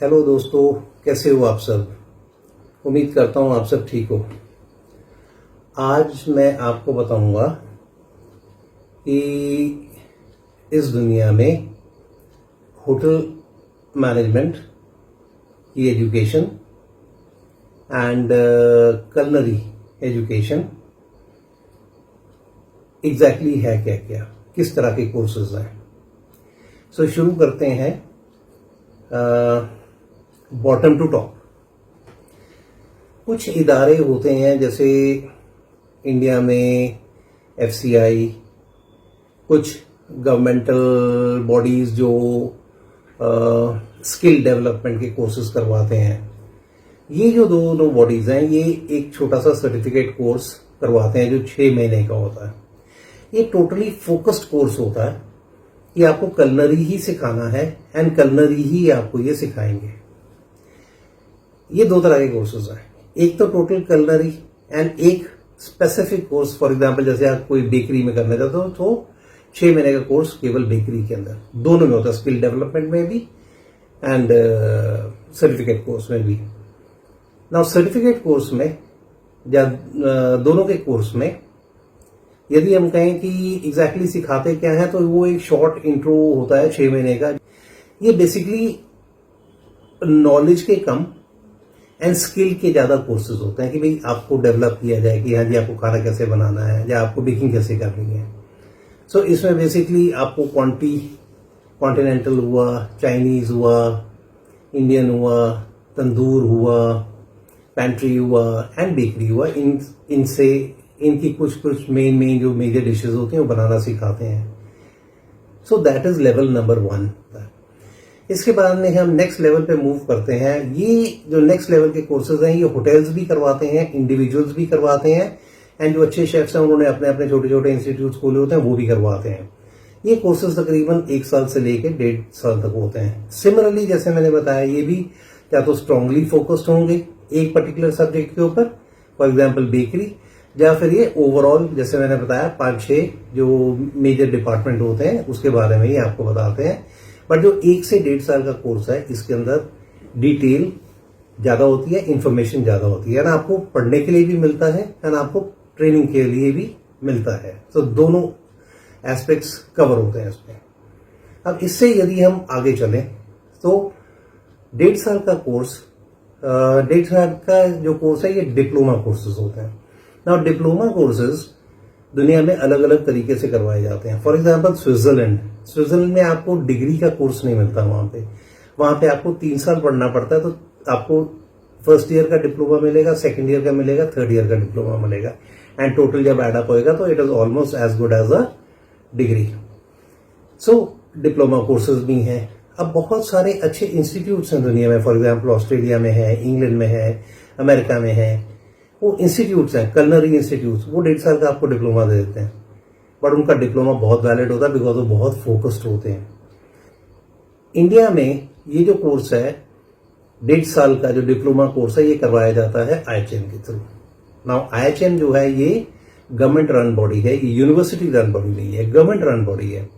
Hello दोस्तों, कैसे हो आप सब। उम्मीद करता हूँ आप सब ठीक हो। आज मैं आपको बताऊंगा कि इस दुनिया में होटल मैनेजमेंट की education and culinary education exactly है क्या क्या, किस तरह के कोर्सेज हैं। सो शुरू करते हैं बॉटम टू टॉप। कुछ इदारे होते हैं जैसे इंडिया में एफसीआई, कुछ गवर्नमेंटल बॉडीज जो स्किल डेवलपमेंट के कोर्सेज करवाते हैं। ये जो दोनों बॉडीज हैं ये एक छोटा सा सर्टिफिकेट कोर्स करवाते हैं जो 6 महीने का होता है। ये टोटली फोकस्ड कोर्स होता है कि आपको कलनरी ही सिखाना है एंड कलनरी ही आपको ये सिखाएंगे। ये दो तरह के कोर्सेज हैं, एक तो टोटल कलनरी एंड एक स्पेसिफिक कोर्स। फॉर एग्जांपल जैसे आप कोई बेकरी में करना चाहते हो तो 6 महीने का कोर्स केवल बेकरी के अंदर, दोनों में होता है, स्किल डेवलपमेंट में भी एंड सर्टिफिकेट कोर्स में भी। नाउ सर्टिफिकेट कोर्स में या दोनों के कोर्स में यदि हम कहें कि एग्जैक्टली सिखाते क्या है तो वो एक शॉर्ट इंट्रो होता है 6 महीने का। ये बेसिकली नॉलेज के कम एंड स्किल के ज्यादा कोर्सेज होते हैं कि भाई आपको डेवलप किया जाए कि हाँ जी आपको खाना कैसे बनाना है या आपको बेकिंग कैसे करनी है। सो इसमें बेसिकली आपको कॉन्टिनेंटल हुआ, चाइनीज हुआ, इंडियन हुआ, तंदूर हुआ, पेंट्री हुआ एंड बेकरी हुआ, इनसे इनकी कुछ मेन जो मेजर डिशेज होती हैं वो बनाना सिखाते हैं। So that is level number 1। इसके बाद में हम नेक्स्ट लेवल पे मूव करते हैं। ये जो नेक्स्ट लेवल के कोर्सेज हैं ये होटल्स भी करवाते हैं, इंडिविजुअल्स भी करवाते हैं एंड जो अच्छे शेफ्स हैं उन्होंने अपने अपने छोटे छोटे इंस्टीट्यूट खोले होते हैं वो भी करवाते हैं। ये कोर्सेज तकरीबन 1 साल से लेकर 1.5 साल तक होते हैं। सिमिलरली जैसे मैंने बताया ये भी या तो स्ट्रांगली फोकस्ड होंगे एक पर्टिकुलर सब्जेक्ट के ऊपर, फॉर एग्जाम्पल बेकरी, या फिर ये ओवरऑल जैसे मैंने बताया 5-6 जो मेजर डिपार्टमेंट होते हैं उसके बारे में ही आपको बताते हैं। बट जो 1 से 1.5 साल का कोर्स है इसके अंदर डिटेल ज्यादा होती है, इंफॉर्मेशन ज्यादा होती है ना, आपको पढ़ने के लिए भी मिलता है एंड आपको ट्रेनिंग के लिए भी मिलता है। तो दोनों एस्पेक्ट्स कवर होते हैं इसमें। अब इससे यदि हम आगे चलें तो 1.5 साल का कोर्स, 1.5 साल का जो कोर्स है ये डिप्लोमा कोर्सेज होते हैं। नाउ डिप्लोमा कोर्सेज दुनिया में अलग अलग तरीके से करवाए जाते हैं। फॉर एग्जांपल स्विट्जरलैंड में आपको डिग्री का कोर्स नहीं मिलता। वहां पे आपको 3 साल पढ़ना पड़ता है। तो आपको फर्स्ट ईयर का डिप्लोमा मिलेगा, सेकंड ईयर का मिलेगा, थर्ड ईयर का डिप्लोमा मिलेगा एंड टोटल जब एडअप होएगा तो it is almost as good as a degree. So diploma courses भी हैं। अब बहुत सारे अच्छे इंस्टीट्यूट्स हैं दुनिया में, फॉर एग्जाम्पल ऑस्ट्रेलिया में है, इंग्लैंड में है, अमेरिका में है। वो इंस्टीट्यूट्स हैं कलनरी इंस्टीट्यूट्स, वो 1.5 साल का आपको डिप्लोमा दे देते हैं। बट उनका डिप्लोमा बहुत वैलिड होता है बिकॉज वो बहुत फोकस्ड होते हैं। इंडिया में ये जो कोर्स है 1.5 साल का जो डिप्लोमा कोर्स है ये करवाया जाता है IHM के थ्रू। नाउ IHM जो है ये गवर्नमेंट रन बॉडी है, ये यूनिवर्सिटी रन बॉडी नहीं है, गवर्नमेंट रन बॉडी है।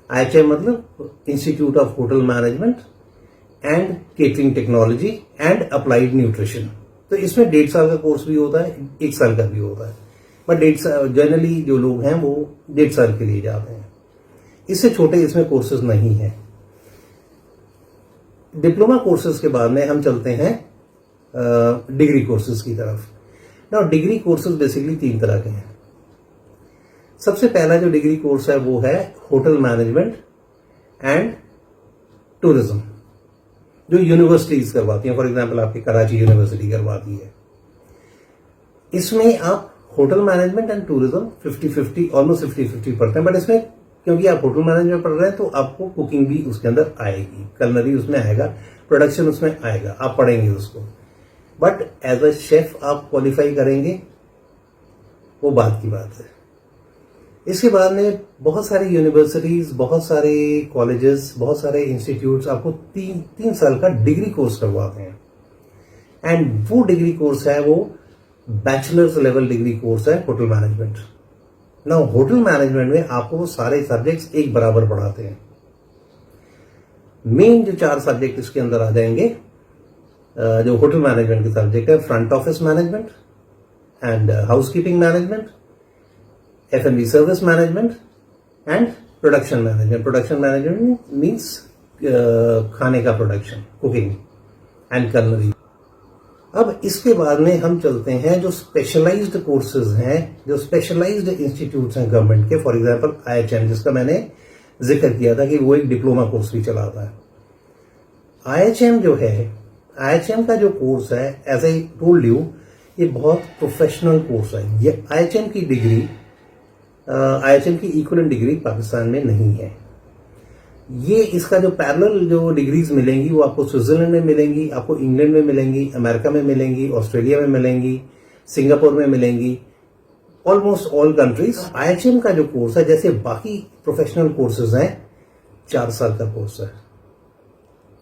IHM मतलब institute of hotel management and catering technology and applied nutrition. तो इसमें 1.5 साल का कोर्स भी होता है, 1 साल का भी होता है। बट 1.5 साल जनरली जो लोग हैं वो 1.5 साल के लिए जाते हैं। इससे छोटे इसमें कोर्सेज नहीं है। डिप्लोमा कोर्सेज के बाद में हम चलते हैं डिग्री कोर्सेज की तरफ। ना डिग्री कोर्सेज बेसिकली 3 तरह के हैं। सबसे पहला जो डिग्री कोर्स है वो है होटल मैनेजमेंट एंड टूरिज्म, जो यूनिवर्सिटीज करवाती हैं। फॉर एग्जांपल आपकी कराची यूनिवर्सिटी करवाती है। इसमें आप hotel management and tourism 50-50 almost 50-50 पढ़ते हैं। बट इसमें क्योंकि आप होटल मैनेजमेंट पढ़ रहे हैं तो आपको कुकिंग भी उसके अंदर आएगी, कलनरी उसमें आएगा, प्रोडक्शन उसमें आएगा, आप पढ़ेंगे उसको। बट एज अ शेफ आप क्वालिफाई करेंगे वो बात की बात है। इसके बाद में बहुत सारी यूनिवर्सिटीज, बहुत सारे कॉलेजेस, बहुत सारे इंस्टीट्यूट्स आपको 3 साल का डिग्री कोर्स करवाते हैं एंड वो डिग्री कोर्स है वो बैचलर्स लेवल डिग्री कोर्स है होटल मैनेजमेंट। ना होटल मैनेजमेंट में आपको वो सारे सब्जेक्ट्स एक बराबर पढ़ाते हैं। मेन जो 4 सब्जेक्ट इसके अंदर आ जाएंगे जो होटल मैनेजमेंट के सब्जेक्ट है, front office management and housekeeping management, F&B service management and production management. Production management means खाने का प्रोडक्शन, कुकिंग एंड कलनरी. अब इसके बाद में हम चलते हैं जो स्पेशलाइज्ड कोर्सेज हैं, जो स्पेशलाइज्ड इंस्टीट्यूट्स हैं गवर्नमेंट के. फॉर एग्जांपल IHM, जिसका मैंने जिक्र किया था कि वो एक डिप्लोमा कोर्स भी चलाता है. IHM जो है, IHM का जो कोर्स है, एज आई टोल्ड यू, ये बहुत प्रोफेशनल कोर्स है. ये IHM की डिग्री, IHM की इक्विवेलेंट डिग्री पाकिस्तान में नहीं है. ये इसका जो पैरेलल जो डिग्रीज मिलेंगी वो आपको स्विट्जरलैंड में मिलेंगी, आपको इंग्लैंड में मिलेंगी, अमेरिका में मिलेंगी, ऑस्ट्रेलिया में मिलेंगी, सिंगापुर में मिलेंगी, ऑलमोस्ट ऑल कंट्रीज. IHM का जो कोर्स है, जैसे बाकी प्रोफेशनल कोर्सेज हैं, 4 साल का कोर्स है.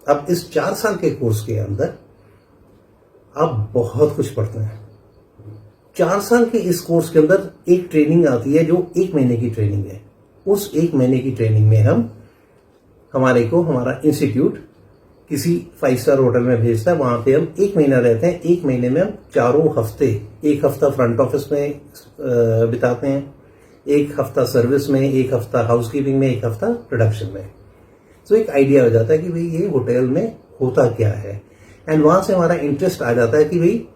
अब इस 4 साल के कोर्स के अंदर आप बहुत कुछ पढ़ते हैं. 4 साल के इस कोर्स के अंदर एक ट्रेनिंग आती है जो 1 महीने की ट्रेनिंग है. उस 1 महीने की ट्रेनिंग में हमारा इंस्टीट्यूट किसी 5 स्टार होटल में भेजता है. वहां पे हम 1 महीना रहते हैं. 1 महीने में हम 4 हफ्ते, 1 हफ्ता फ्रंट ऑफिस में बिताते हैं, 1 हफ्ता सर्विस में, 1 हफ्ता हाउसकीपिंग में, 1 हफ्ता प्रोडक्शन में. तो एक आइडिया हो जाता है कि भाई ये होटल में होता क्या है. एंड वहां से हमारा इंटरेस्ट आ जाता है कि भाई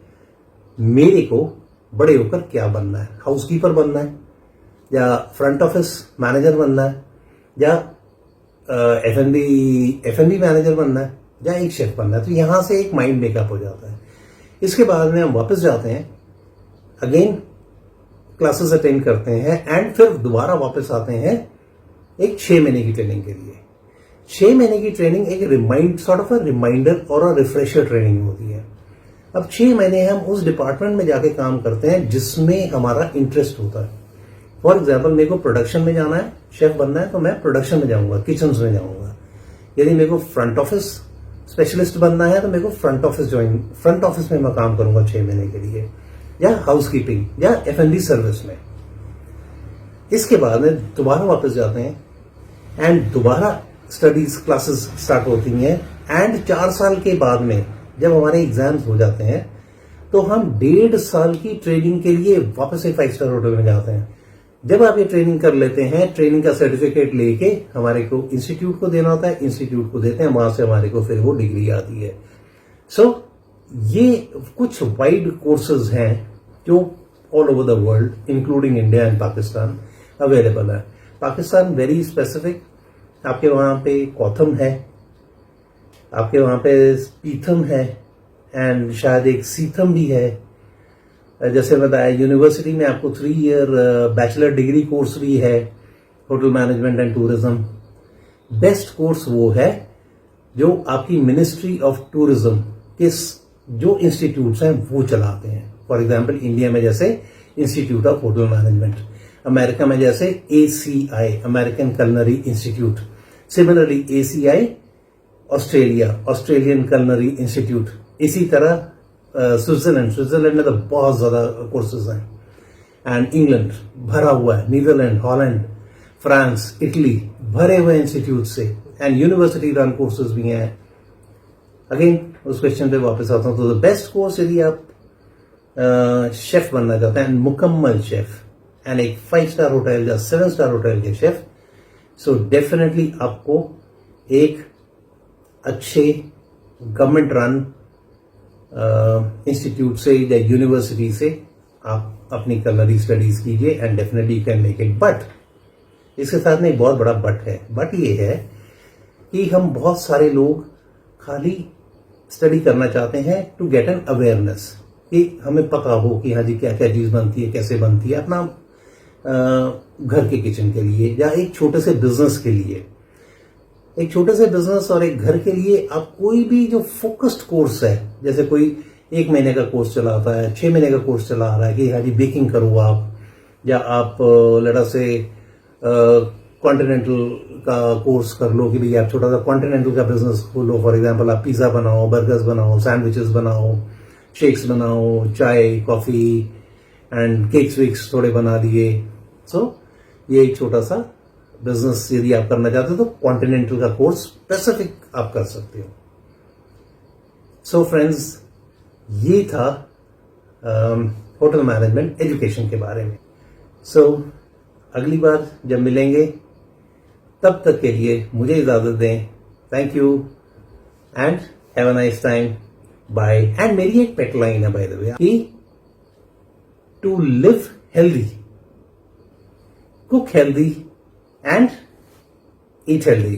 मेरे को बड़े होकर क्या बनना है. हाउसकीपर बनना है, या फ्रंट ऑफिस मैनेजर बनना है, या F&B मैनेजर बनना है, या एक शेफ बनना है. तो यहां से एक माइंड मेकअप हो जाता है. इसके बाद में हम वापस जाते हैं, अगेन क्लासेस अटेंड करते हैं, एंड फिर दोबारा वापस आते हैं एक 6 महीने की ट्रेनिंग के लिए. 6 महीने की ट्रेनिंग एक रिमाइंडर और रिफ्रेशर ट्रेनिंग होती है. अब 6 महीने हम उस डिपार्टमेंट में जाके काम करते हैं जिसमें हमारा इंटरेस्ट होता है. फॉर एग्जाम्पल, मेरे को प्रोडक्शन में जाना है, शेफ बनना है, तो मैं प्रोडक्शन में जाऊंगा, किचन में जाऊंगा. यदि मेरे को फ्रंट ऑफिस स्पेशलिस्ट बनना है तो मेरे को फ्रंट ऑफिस में मैं काम करूंगा 6 महीने के लिए, या हाउसकीपिंग या F&B सर्विस में. इसके बाद में दोबारा वापस जाते हैं एंड दोबारा स्टडीज क्लासेस स्टार्ट होती हैं. एंड 4 साल के बाद में जब हमारे एग्जाम्स हो जाते हैं तो हम 1.5 साल की ट्रेनिंग के लिए वापस से 5 स्टार होटल में जाते हैं. जब आप ये ट्रेनिंग कर लेते हैं, ट्रेनिंग का सर्टिफिकेट लेके हमारे को इंस्टीट्यूट को देना होता है, इंस्टीट्यूट को देते हैं, वहां से हमारे को फिर वो डिग्री आती है. सो ये कुछ वाइड कोर्सेज हैं जो all over the world including India and Pakistan available है. Pakistan very specific. आपके वहां पे कौथम है, आपके वहां पे पीथम है, एंड शायद एक सीथम भी है. जैसे बताया, यूनिवर्सिटी में आपको 3 ईयर बैचलर डिग्री कोर्स भी है, hotel management and tourism. Best course वो है जो आपकी मिनिस्ट्री ऑफ टूरिज्म के जो इंस्टीट्यूट्स हैं वो चलाते हैं. फॉर एग्जांपल, इंडिया में जैसे institute of hotel management, America में जैसे ACI, American culinary institute, similarly ACI Australian culinary institute. इसी तरह स्विट्जरलैंड में तो बहुत ज्यादा कोर्सेज हैं. एंड इंग्लैंड भरा हुआ है, नीदरलैंड, हॉलैंड, फ्रांस, इटली भरे हुए इंस्टीट्यूट से, एंड यूनिवर्सिटी रन कोर्सेज भी हैं. अगेन उस क्वेश्चन पे वापस आता हूं. तो द बेस्ट कोर्स यदि आप शेफ बनना चाहते हैं, मुकम्मल शेफ, एंड एक 5 स्टार होटल या 7 स्टार होटल के शेफ, सो डेफिनेटली आपको एक अच्छे गवर्नमेंट रन इंस्टीट्यूट से या यूनिवर्सिटी से आप अपनी कलनरी स्टडीज कीजिए, and definitely you can make it. But इसके साथ में एक बहुत बड़ा बट है. बट ये है कि हम बहुत सारे लोग खाली स्टडी करना चाहते हैं टू गेट एन अवेयरनेस, कि हमें पता हो कि हाँ जी क्या क्या चीज बनती है, कैसे बनती है, अपना घर के किचन के लिए या एक छोटे से बिजनेस के लिए. एक छोटे से बिजनेस और एक घर के लिए आप कोई भी जो फोकस्ड कोर्स है, जैसे कोई 1 महीने का कोर्स चलाता है, 6 महीने का कोर्स चला रहा है कि हाँ जी बेकिंग करो आप, या आप लड़ा से कॉन्टिनेंटल का कोर्स कर लो कि भाई आप छोटा सा कॉन्टिनेंटल का बिजनेस खोलो. फॉर एग्जांपल, आप पिज्जा बनाओ, बर्गर्स बनाओ, सैंडविचेस बनाओ, शेक्स बनाओ, चाय, कॉफी एंड केक्स वेक्स थोड़े बना दिए. सो ये एक छोटा सा बिजनेस यदि आप करना चाहते हो तो कॉन्टिनेंटल का कोर्स स्पेसिफिक आप कर सकते हो. सो फ्रेंड्स, ये था होटल मैनेजमेंट एजुकेशन के बारे में। सो अगली बार जब मिलेंगे तब तक के लिए मुझे इजाजत दें। Thank you and have a nice time. Bye. And मेरी एक पेट लाइन है बाय द वे कि to live healthy, cook healthy and eat healthy.